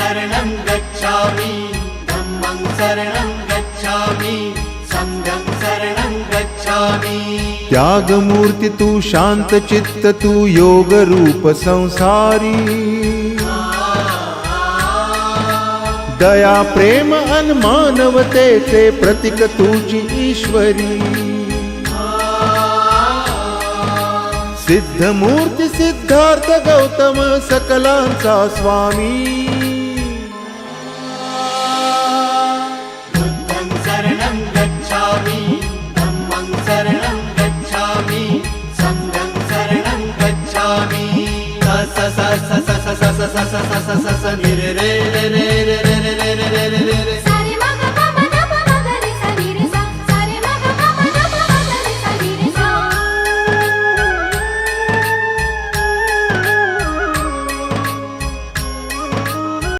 शरणं गच्छामि धम्मं शरणं गच्छामि संघं शरणं गच्छामि। त्यागमूर्ती तू शांत चित्त तू योग रूप संसारी दया प्रेम अन मानवतेचे प्रतीक तुझी ईश्वरी सिद्धमूर्ती सिद्धार्थ गौतम सकलांचा स्वामी बुद्धं शरणं गच्छामि धम्मं शरणं गच्छामि संघं शरणं गच्छामि। स स स स स स स स स स स स नि रे रे रे